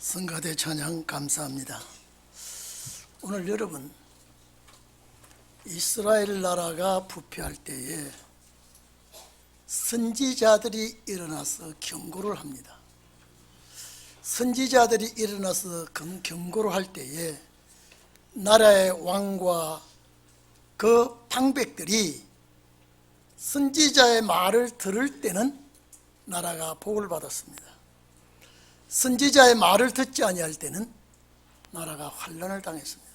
성가대 찬양 감사합니다. 오늘 여러분, 이스라엘 나라가 부패할 때에 선지자들이 일어나서 경고를 합니다. 선지자들이 일어나서 경고를 할 때에 나라의 왕과 그 방백들이 선지자의 말을 들을 때는 나라가 복을 받았습니다. 선지자의 말을 듣지 아니할 때는 나라가 환난을 당했습니다.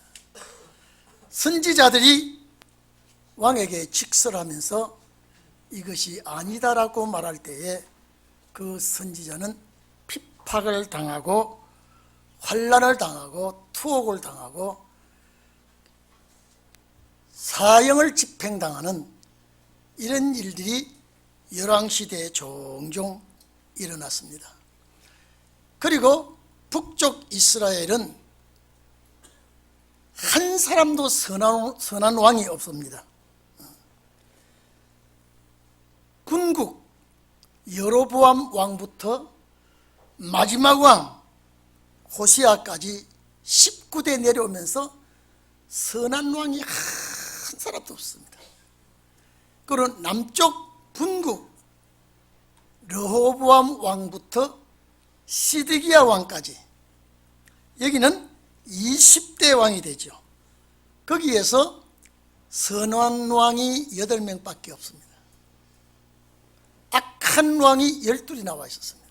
선지자들이 왕에게 직설하면서 이것이 아니다라고 말할 때에 그 선지자는 핍박을 당하고 환난을 당하고 투옥을 당하고 사형을 집행당하는 이런 일들이 열왕시대에 종종 일어났습니다. 그리고 북쪽 이스라엘은 한 사람도 선한 왕이 없습니다. 군국 여로보암 왕부터 마지막 왕 호시아까지 19대 내려오면서 선한 왕이 한 사람도 없습니다. 그리고 남쪽 분국 르호보암 왕부터 시드기야 왕까지, 여기는 20대 왕이 되죠. 거기에서 선한 왕이 8명밖에 없습니다. 악한 왕이 12이 나와 있었습니다.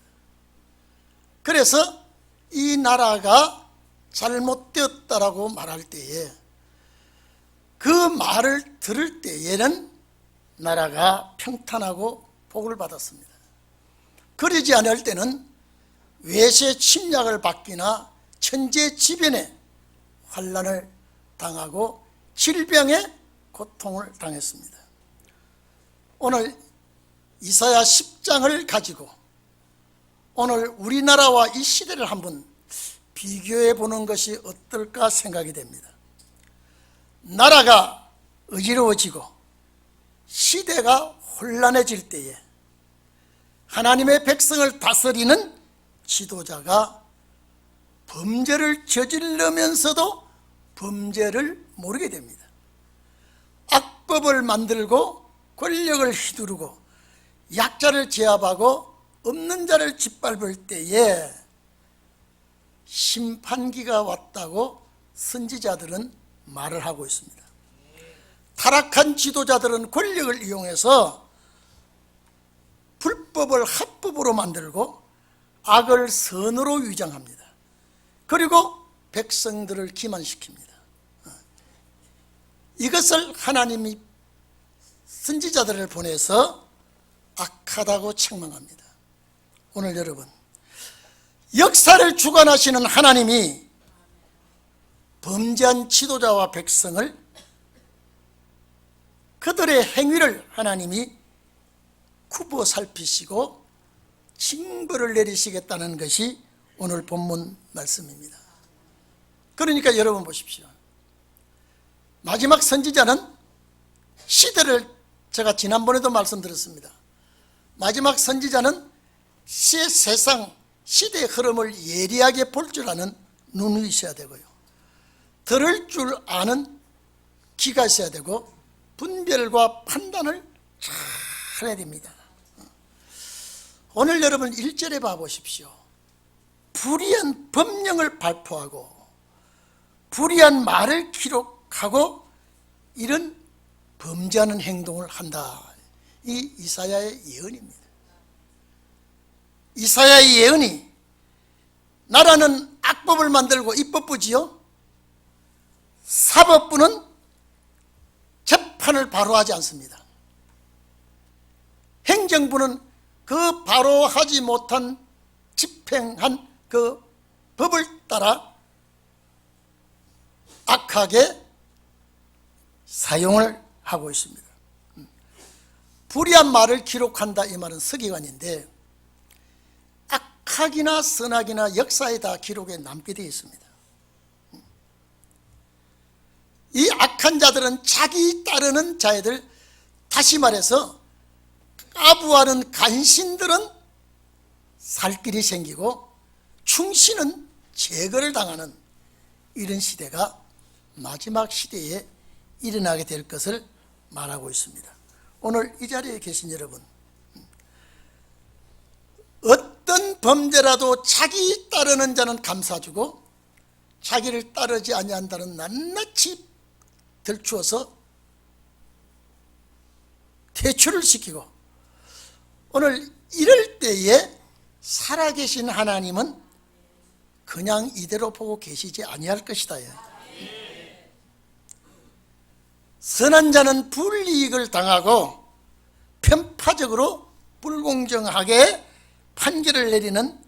그래서 이 나라가 잘못되었다라고 말할 때에 그 말을 들을 때에는 나라가 평탄하고 복을 받았습니다. 그러지 않을 때는 외세 침략을 받기나 천재지변에 환난을 당하고 질병의 고통을 당했습니다. 오늘 이사야 10장을 가지고 오늘 우리나라와 이 시대를 한번 비교해 보는 것이 어떨까 생각이 됩니다. 나라가 어지러워지고 시대가 혼란해질 때에 하나님의 백성을 다스리는 지도자가 범죄를 저지르면서도 범죄를 모르게 됩니다. 악법을 만들고 권력을 휘두르고 약자를 제압하고 없는 자를 짓밟을 때에 심판기가 왔다고 선지자들은 말을 하고 있습니다. 타락한 지도자들은 권력을 이용해서 불법을 합법으로 만들고 악을 선으로 위장합니다. 그리고 백성들을 기만시킵니다. 이것을 하나님이 선지자들을 보내서 악하다고 책망합니다. 오늘 여러분, 역사를 주관하시는 하나님이 범죄한 지도자와 백성을, 그들의 행위를 하나님이 굽어 살피시고 징벌을 내리시겠다는 것이 오늘 본문 말씀입니다. 그러니까 여러분 보십시오. 마지막 선지자는 시대를, 제가 지난번에도 말씀드렸습니다. 마지막 선지자는 세상 시대의 흐름을 예리하게 볼 줄 아는 눈이 있어야 되고요, 들을 줄 아는 귀가 있어야 되고 분별과 판단을 잘 해야 됩니다. 오늘 여러분 1절에 봐보십시오. 불의한 법령을 발표하고 불의한 말을 기록하고 이런 범죄하는 행동을 한다. 이 이사야의 예언입니다. 이사야의 예언이, 나라는 악법을 만들고 입법부지요, 사법부는 재판을 바로 하지 않습니다. 행정부는 그 바로 하지 못한 집행한 그 법을 따라 악하게 사용을 하고 있습니다. 불의한 말을 기록한다, 이 말은 서기관인데 악하기나 선악이나 역사에 다 기록에 남게 되어 있습니다. 이 악한 자들은 자기 따르는 자애들, 다시 말해서 까부하는 간신들은 살 길이 생기고 충신은 제거를 당하는 이런 시대가 마지막 시대에 일어나게 될 것을 말하고 있습니다. 오늘 이 자리에 계신 여러분, 어떤 범죄라도 자기 따르는 자는 감싸주고 자기를 따르지 아니한다는 낱낱이 들추어서 퇴출을 시키고, 오늘 이럴 때에 살아계신 하나님은 그냥 이대로 보고 계시지 아니할 것이다. 선한 자는 불이익을 당하고 편파적으로 불공정하게 판결을 내리는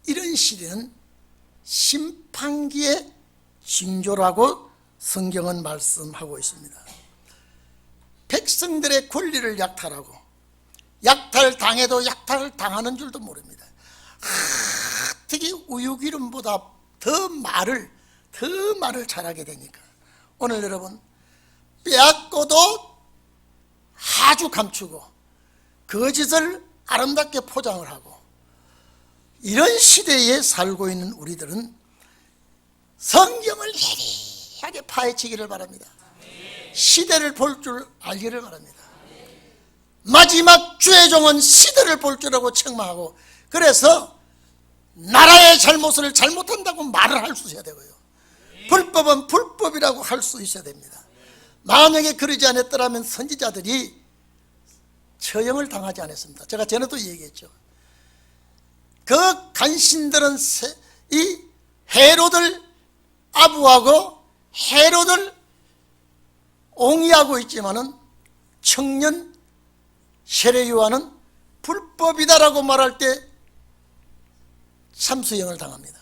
이런 시대는 심판기의 징조라고 성경은 말씀하고 있습니다. 백성들의 권리를 약탈하고 약탈당해도 약탈을 당하는 줄도 모릅니다. 특히 우유기름보다 더 말을 잘하게 되니까 오늘 여러분, 빼앗고도 아주 감추고 거짓을 아름답게 포장을 하고 이런 시대에 살고 있는 우리들은 성경을 예리하게 파헤치기를 바랍니다. 시대를 볼 줄 알기를 바랍니다. 마지막 주의 종은 시대를 볼 줄 알고 책망하고, 그래서 나라의 잘못을 잘못한다고 말을 할 수 있어야 되고요, 불법은 불법이라고 할 수 있어야 됩니다. 만약에 그러지 않았더라면 선지자들이 처형을 당하지 않았습니다. 제가 전에도 얘기했죠. 그 간신들은 이 헤롯을 아부하고 헤롯을 옹이하고 있지만은 청년 세례 요한은 불법이다라고 말할 때 참수형을 당합니다.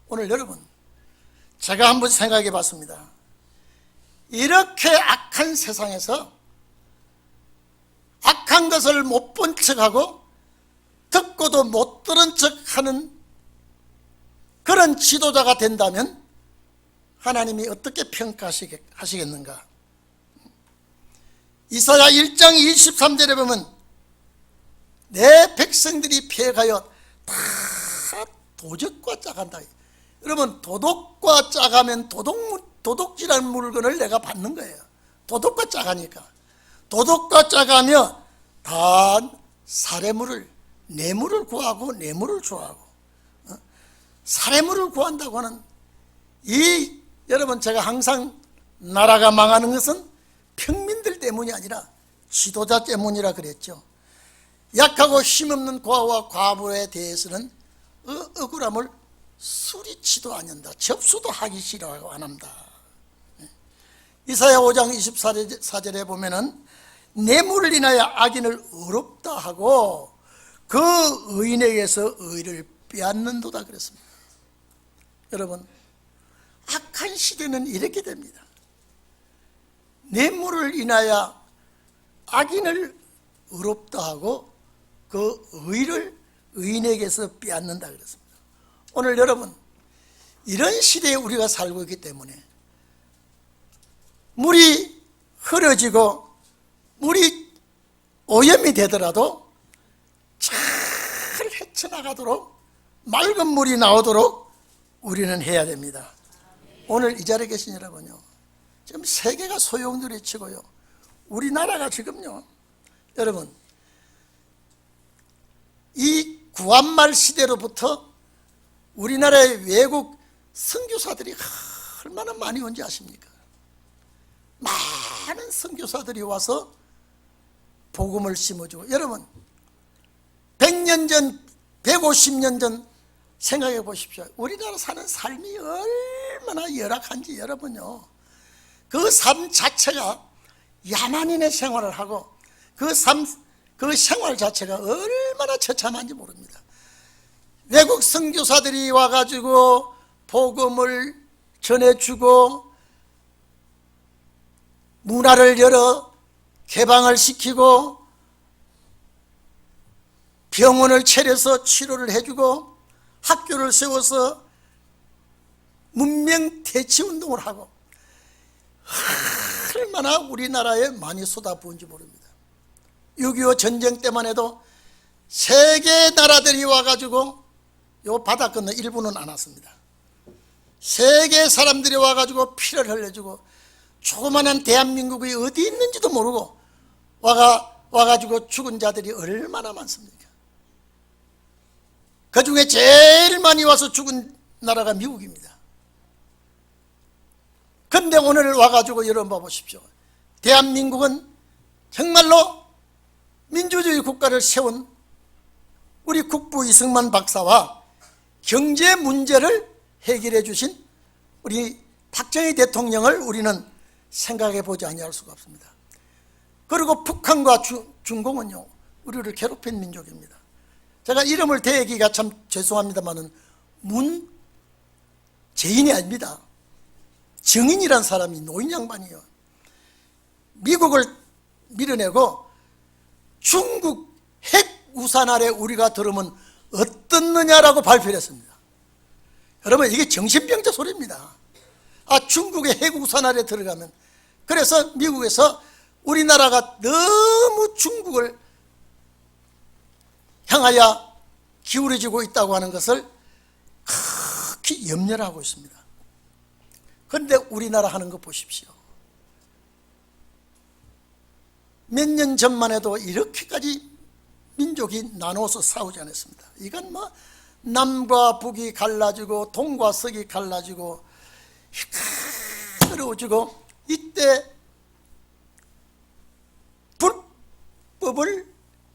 오늘 여러분, 제가 한번 생각해 봤습니다. 이렇게 악한 세상에서 악한 것을 못 본 척하고 듣고도 못 들은 척하는 그런 지도자가 된다면 하나님이 어떻게 평가하시겠는가? 이사야 1장 23절에 보면 내 백성들이 패가여 다 도적과 짜간다. 여러분, 도둑과 짜가면 도둑질한 물건을 내가 받는 거예요. 도둑과 짜가니까. 도둑과 짜가며 다 사례물을, 뇌물을 구하고 뇌물을 좋아하고, 사례물을 구한다고 하는 여러분, 제가 항상 나라가 망하는 것은 평민들 때문이 아니라 지도자 때문이라 그랬죠. 약하고 힘없는 고아와 과부에 대해서는 억울함을 수리치도 않는다. 접수도 하기 싫어하고 안 합니다. 이사야 5장 24절에 보면은 뇌물을 인하여 악인을 어렵다 하고 그 의인에게서 의를 빼앗는도다 그랬습니다. 여러분, 악한 시대는 이렇게 됩니다. 뇌물을 인하여 악인을 어렵다 하고 그 의를 의인에게서 빼앗는다 그랬습니다. 오늘 여러분, 이런 시대에 우리가 살고 있기 때문에 물이 흐려지고 물이 오염이 되더라도 잘 헤쳐나가도록 맑은 물이 나오도록 우리는 해야 됩니다. 오늘 이 자리에 계신 여러분요, 지금 세계가 소용돌이 치고요, 우리나라가 지금요, 여러분, 이 구한말 시대로부터 우리나라의 외국 선교사들이 얼마나 많이 온지 아십니까? 많은 선교사들이 와서 복음을 심어주고, 여러분 100년 전, 150년 전 생각해 보십시오. 우리나라 사는 삶이 얼마나 열악한지 여러분요, 그 삶 자체가 야만인의 생활을 하고 그 생활 자체가 얼마나 처참한지 모릅니다. 외국 선교사들이 와가지고 복음을 전해주고 문화를 열어 개방을 시키고 병원을 차려서 치료를 해주고 학교를 세워서 문명 대치운동을 하고 얼마나 우리나라에 많이 쏟아부은지 모릅니다. 6.25 전쟁 때만 해도 세계 나라들이 와가지고 요 바다 건너 일부는 안 왔습니다. 세계 사람들이 와가지고 피를 흘려주고 조그마한 대한민국이 어디 있는지도 모르고 와가지고 죽은 자들이 얼마나 많습니까? 그 중에 제일 많이 와서 죽은 나라가 미국입니다. 근데 오늘 와가지고 여러분 봐보십시오. 대한민국은 정말로 민주주의 국가를 세운 우리 국부 이승만 박사와 경제 문제를 해결해 주신 우리 박정희 대통령을 우리는 생각해 보지 아니할 수가 없습니다. 그리고 북한과 중공은요, 우리를 괴롭힌 민족입니다. 제가 이름을 대기가 참 죄송합니다만은 문재인이 아닙니다. 정인이란 사람이 노인 양반이에요. 미국을 밀어내고 중국 핵 우산 아래 우리가 들으면 어떻느냐라고 발표를 했습니다. 여러분, 이게 정신병자 소리입니다. 중국의 핵 우산 아래 들어가면, 그래서 미국에서 우리나라가 너무 중국을 향하여 기울어지고 있다고 하는 것을 극히 염려를 하고 있습니다. 그런데 우리나라 하는 거 보십시오. 몇 년 전만 해도 이렇게까지 민족이 나눠서 싸우지 않았습니다. 이건 뭐 남과 북이 갈라지고 동과 서기 갈라지고 어려워지고, 이때 불법을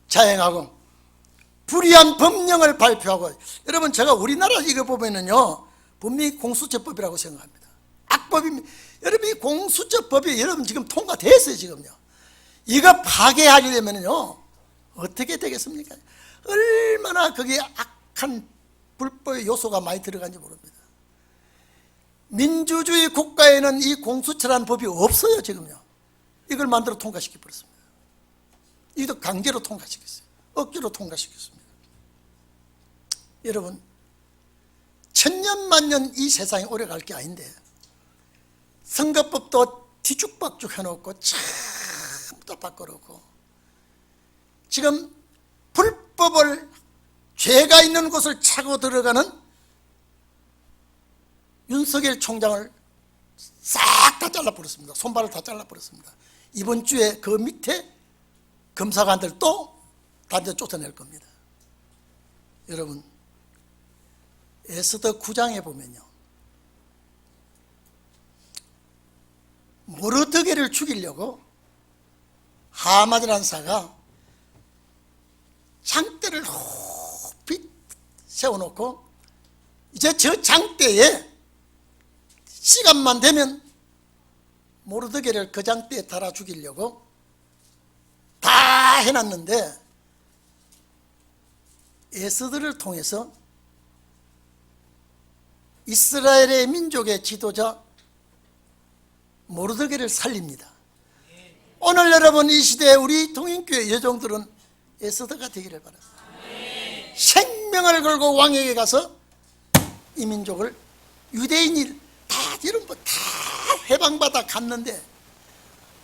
자행하고 불의한 법령을 발표하고, 여러분 제가 우리나라 이거 보면은요 분명히 공수처법이라고 생각합니다. 악법입니다. 여러분 이 공수처법이 여러분 지금 통과됐어요. 지금요 이거 파괴하려면요 어떻게 되겠습니까? 얼마나 거기에 악한 불법의 요소가 많이 들어간지 모릅니다. 민주주의 국가에는 이 공수처라는 법이 없어요. 지금요 이걸 만들어 통과시켜 버렸습니다. 이것도 강제로 통과시켰어요. 억지로 통과시켰습니다. 여러분, 천년만년 이 세상이 오래 갈 게 아닌데 선거법도 뒤죽박죽 해놓고 참또 바꿔놓고, 지금 불법을 죄가 있는 곳을 차고 들어가는 윤석열 총장을 싹 다 잘라버렸습니다. 손발을 다 잘라버렸습니다. 이번 주에 그 밑에 검사관들 또 단전 쫓아낼 겁니다. 여러분, 에스더 9장에 보면요 모르드게를 죽이려고 하만이라는 사가 장대를 높이 세워놓고, 이제 저 장대에 시간만 되면 모르드게를 그 장대에 달아 죽이려고 다 해놨는데, 에스더를 통해서 이스라엘의 민족의 지도자 모르드게를 살립니다. 오늘 여러분 이 시대에 우리 통인교회 여종들은 에스더가 되기를 바랍니다. 생명을 걸고 왕에게 가서 이 민족을, 유대인이 다 이런 거 다 해방받아 갔는데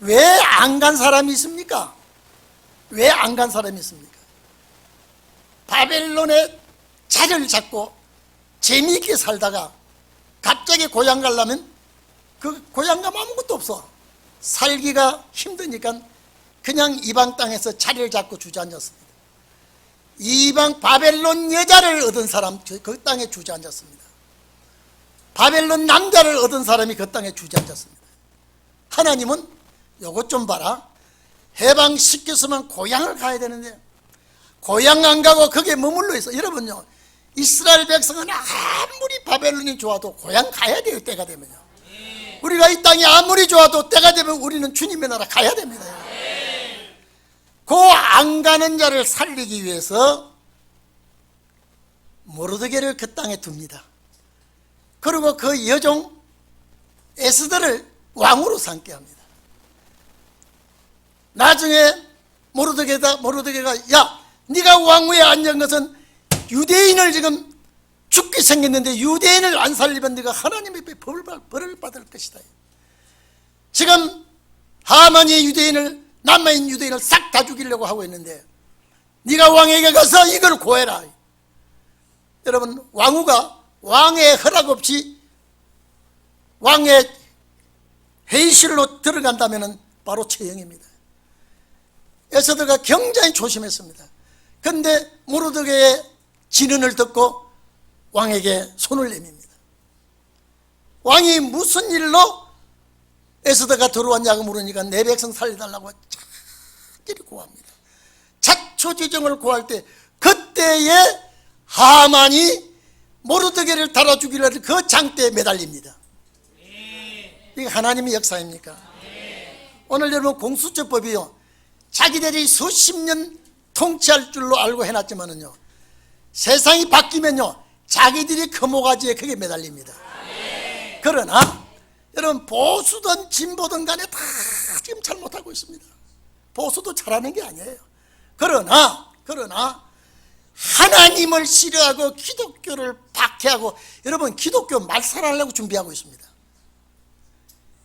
왜 안 간 사람이 있습니까? 왜 안 간 사람이 있습니까? 바벨론의 자리를 잡고 재미있게 살다가 갑자기 고향 가려면 그 고향 가면 아무것도 없어. 살기가 힘드니까 그냥 이방 땅에서 자리를 잡고 주저앉았습니다. 이방 바벨론 여자를 얻은 사람 그 땅에 주저앉았습니다. 바벨론 남자를 얻은 사람이 그 땅에 주저앉았습니다. 하나님은 요것 좀 봐라, 해방시켰으면 고향을 가야 되는데 고향 안 가고 거기에 머물러 있어. 여러분요, 이스라엘 백성은 아무리 바벨론이 좋아도 고향 가야 돼요. 때가 되면요. 우리가 이 땅이 아무리 좋아도 때가 되면 우리는 주님의 나라 가야 됩니다. 그 안 가는 자를 살리기 위해서 모르드게를 그 땅에 둡니다. 그리고 그 여종 에스더를 왕으로 삼게 합니다. 나중에 모르드게가 야, 네가 왕위에 앉은 것은 유대인을 지금 죽게 생겼는데 유대인을 안 살리면 네가 하나님의 벌을 받을 것이다. 지금 하만이 유대인을, 남아있는 유대인을 싹 다 죽이려고 하고 있는데 네가 왕에게 가서 이걸 고해라. 여러분, 왕후가 왕의 허락 없이 왕의 회의실로 들어간다면 바로 처형입니다. 에스더가 굉장히 조심했습니다. 그런데 모르드게의 진언을 듣고 왕에게 손을 내밉니다. 왕이 무슨 일로 에스더가 들어왔냐고 물으니까 내 백성 살려달라고 자기를 구합니다. 자초지종을 구할 때 그때에 하만이 모르드게를 달아 죽이려 그 장대에 매달립니다. 이게 하나님의 역사입니까? 오늘 여러분, 공수처법이요, 자기들이 수십 년 통치할 줄로 알고 해놨지만은요, 세상이 바뀌면요 자기들이 그 모가지에 그게 매달립니다. 그러나 여러분, 보수든 진보든 간에 다 지금 잘못하고 있습니다. 보수도 잘하는 게 아니에요. 그러나 하나님을 싫어하고 기독교를 박해하고, 여러분, 기독교 말살하려고 준비하고 있습니다.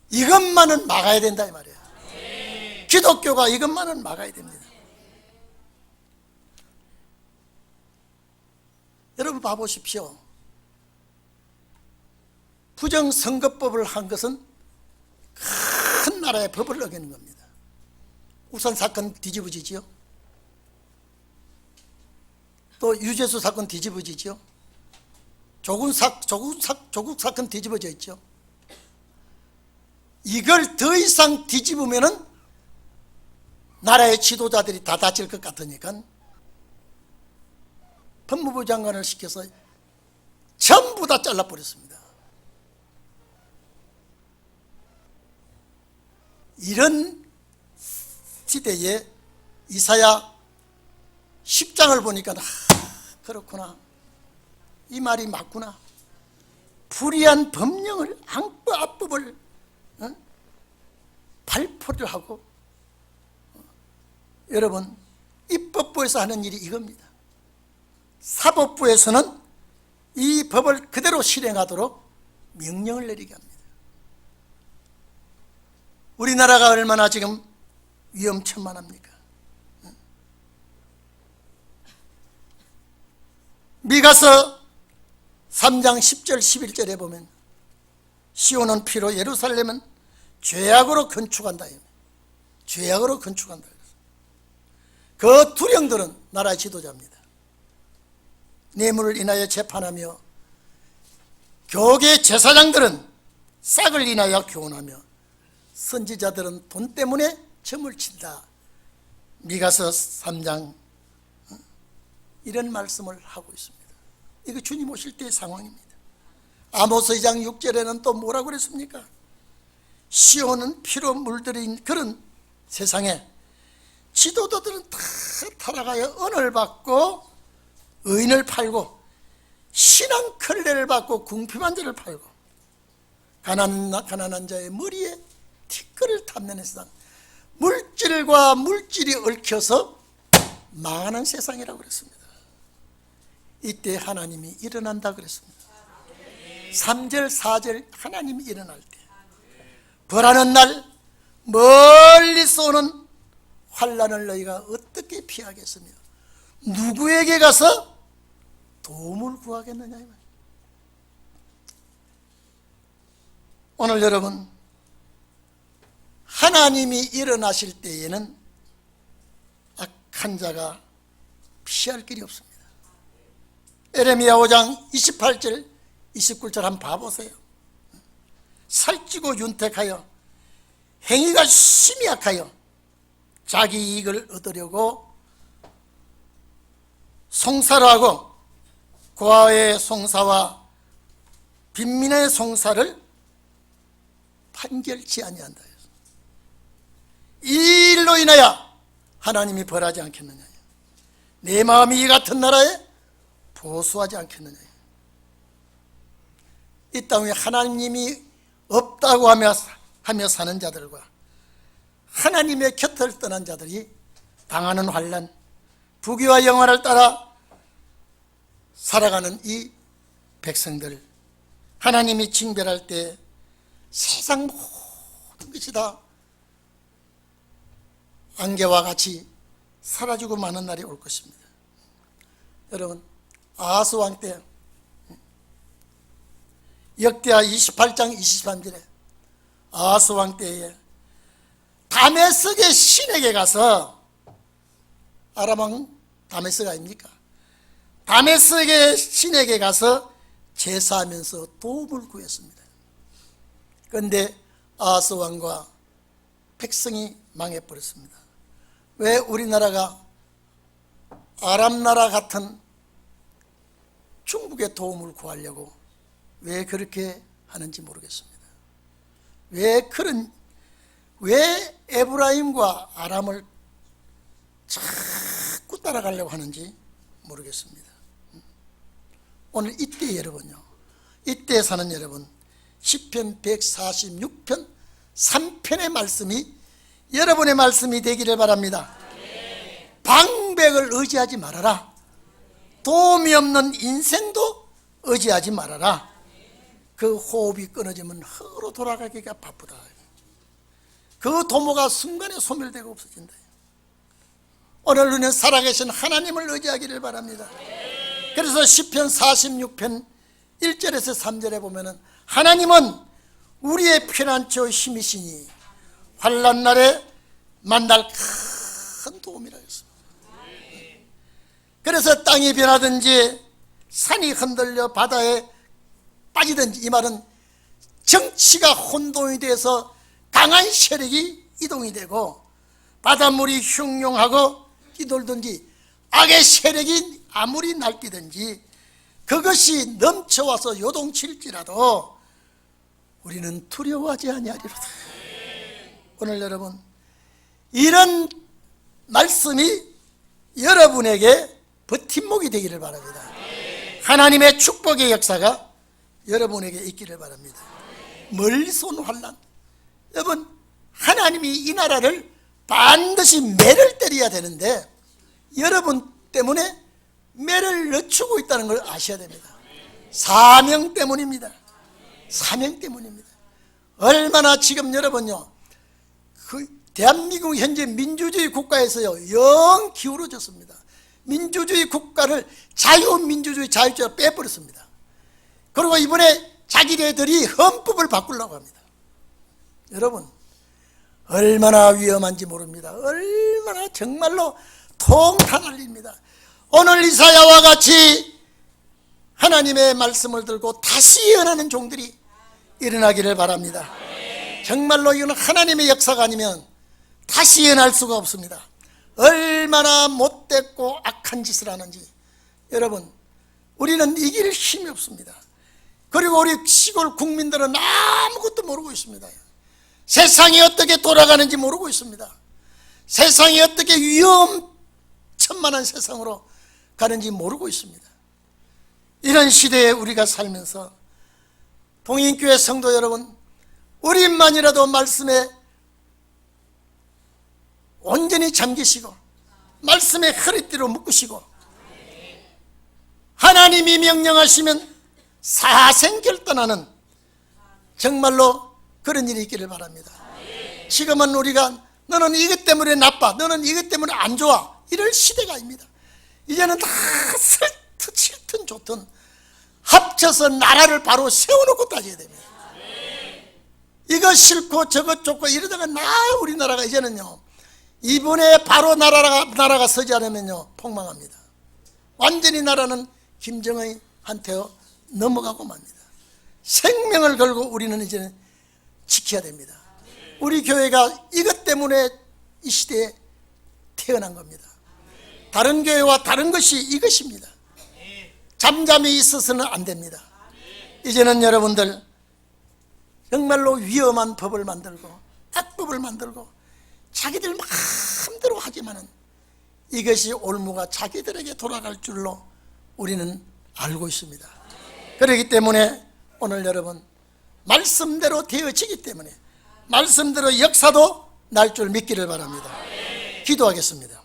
이것만은 막아야 된다 이 말이에요. 기독교가 이것만은 막아야 됩니다. 여러분 봐보십시오. 부정선거법을 한 것은 큰 나라의 법을 어기는 겁니다. 울산 사건 뒤집어지지요. 또 유재수 사건 뒤집어지지요. 조국 사건 뒤집어져 있죠. 이걸 더 이상 뒤집으면은 나라의 지도자들이 다 다칠 것 같으니까 법무부 장관을 시켜서 전부 다 잘라버렸습니다. 이런 시대에 이사야 10장을 보니까 그렇구나, 이 말이 맞구나. 불의한 법령을, 악법을 발표를 하고, 여러분, 입법부에서 하는 일이 이겁니다. 사법부에서는 이 법을 그대로 실행하도록 명령을 내리게 합니다. 우리나라가 얼마나 지금 위험천만합니까? 미가서 3장 10절 11절에 보면 시온은 피로, 예루살렘은 죄악으로 건축한다. 죄악으로 건축한다. 그 두령들은 나라의 지도자입니다. 뇌물을 인하여 재판하며 교계 제사장들은 싹을 인하여 교훈하며 선지자들은 돈 때문에 점을 친다. 미가서 3장 이런 말씀을 하고 있습니다. 이거 주님 오실 때의 상황입니다. 아모스 2장 6절에는 또 뭐라고 그랬습니까? 시온은 피로 물들인 그런 세상에 지도자들은 다 타락하여 언을 받고 의인을 팔고 신앙 큰례를 받고 궁핍한 자를 팔고 가난한 자의 머리에 티끌을 탐내는 세상, 물질과 물질이 얽혀서 망하는 세상이라고 그랬습니다. 이때 하나님이 일어난다 그랬습니다. 3절 4절 하나님이 일어날 때, 벌하는 날 멀리서 오는 환난을 너희가 어떻게 피하겠으며 누구에게 가서 도움을 구하겠느냐. 오늘 여러분, 하나님이 일어나실 때에는 악한 자가 피할 길이 없습니다. 에레미야 5장 28절 29절 한번 봐보세요. 살찌고 윤택하여 행위가 심히 악하여 자기 이익을 얻으려고 송사를 하고 고아의 송사와 빈민의 송사를 판결치 아니한다. 이 일로 인하여 하나님이 벌하지 않겠느냐. 내 마음이 이 같은 나라에 보수하지 않겠느냐. 이 땅에 하나님이 없다고 하며 사는 자들과 하나님의 곁을 떠난 자들이 당하는 환난, 부귀와 영화를 따라 살아가는 이 백성들, 하나님이 징벌할 때 세상 모든 것이 다 안개와 같이 사라지고 마는 날이 올 것입니다. 여러분, 아하스 왕 때 역대하 28장 23절에 아하스왕 때에 다메섹의 신에게 가서, 아람왕 다메섹 아닙니까? 다메섹의 신에게 가서 제사하면서 도움을 구했습니다. 그런데 아하스 왕과 백성이 망해버렸습니다. 왜 우리나라가 아람 나라 같은 중국의 도움을 구하려고 왜 그렇게 하는지 모르겠습니다. 왜 에브라임과 아람을 자꾸 따라가려고 하는지 모르겠습니다. 오늘 이때 여러분요, 이때 사는 여러분, 시편 146편 3편의 말씀이 여러분의 말씀이 되기를 바랍니다. 방백을 의지하지 말아라. 도움이 없는 인생도 의지하지 말아라. 그 호흡이 끊어지면 흙으로 돌아가기가 바쁘다. 그 도모가 순간에 소멸되고 없어진다. 오늘 우리는 살아계신 하나님을 의지하기를 바랍니다. 그래서 시편 46편 1절에서 3절에 보면은 하나님은 우리의 피난처 힘이시니 환난 날에 만날 큰 도움이라 했습니다. 그래서 땅이 변하든지 산이 흔들려 바다에 빠지든지, 이 말은 정치가 혼돈이 돼서 강한 세력이 이동이 되고 바닷물이 흉흉하고 뛰돌든지 악의 세력이 아무리 날뛰든지 그것이 넘쳐와서 요동칠지라도 우리는 두려워하지 아니하리로다. 오늘 여러분, 이런 말씀이 여러분에게 버팀목이 되기를 바랍니다. 하나님의 축복의 역사가 여러분에게 있기를 바랍니다. 멀리서 온 환난, 여러분, 하나님이 이 나라를 반드시 매를 때려야 되는데 여러분 때문에 매를 늦추고 있다는 걸 아셔야 됩니다. 사명 때문입니다. 사명 때문입니다. 얼마나 지금 여러분요, 그 대한민국 현재 민주주의 국가에서요 영 기울어졌습니다. 민주주의 국가를 자유민주주의 자유주의로 빼버렸습니다. 그리고 이번에 자기네들이 헌법을 바꾸려고 합니다. 여러분, 얼마나 위험한지 모릅니다. 얼마나 정말로 통탄할 일입니다. 오늘 이사야와 같이 하나님의 말씀을 들고 다시 예언하는 종들이 일어나기를 바랍니다. 정말로 이건 하나님의 역사가 아니면 다시 예언할 수가 없습니다. 얼마나 못됐고 악한 짓을 하는지 여러분, 우리는 이길 힘이 없습니다. 그리고 우리 시골 국민들은 아무것도 모르고 있습니다. 세상이 어떻게 돌아가는지 모르고 있습니다. 세상이 어떻게 위험천만한 세상으로 가는지 모르고 있습니다. 이런 시대에 우리가 살면서 동인교회 성도 여러분, 우리만이라도 말씀에 온전히 잠기시고 말씀에 허리띠로 묶으시고 하나님이 명령하시면 사생결단하는 정말로 그런 일이 있기를 바랍니다. 지금은 우리가 너는 이것 때문에 나빠, 너는 이것 때문에 안 좋아, 이럴 시대가 아닙니다. 이제는 다 설튼 칠튼 좋든 합쳐서 나라를 바로 세워놓고 따져야 됩니다. 이거 싫고 저것 좋고 이러다가 우리나라가 이제는요, 이번에 바로 나라가 서지 않으면요 폭망합니다. 완전히 나라는 김정은한테 넘어가고 맙니다. 생명을 걸고 우리는 이제는 지켜야 됩니다. 우리 교회가 이것 때문에 이 시대에 태어난 겁니다. 다른 교회와 다른 것이 이것입니다. 잠잠히 있어서는 안 됩니다. 이제는 여러분들 정말로 위험한 법을 만들고 악법을 만들고 자기들 마음대로 하지만은 이것이 올무가 자기들에게 돌아갈 줄로 우리는 알고 있습니다. 그렇기 때문에 오늘 여러분, 말씀대로 되어지기 때문에 말씀대로 역사도 날 줄 믿기를 바랍니다. 기도하겠습니다.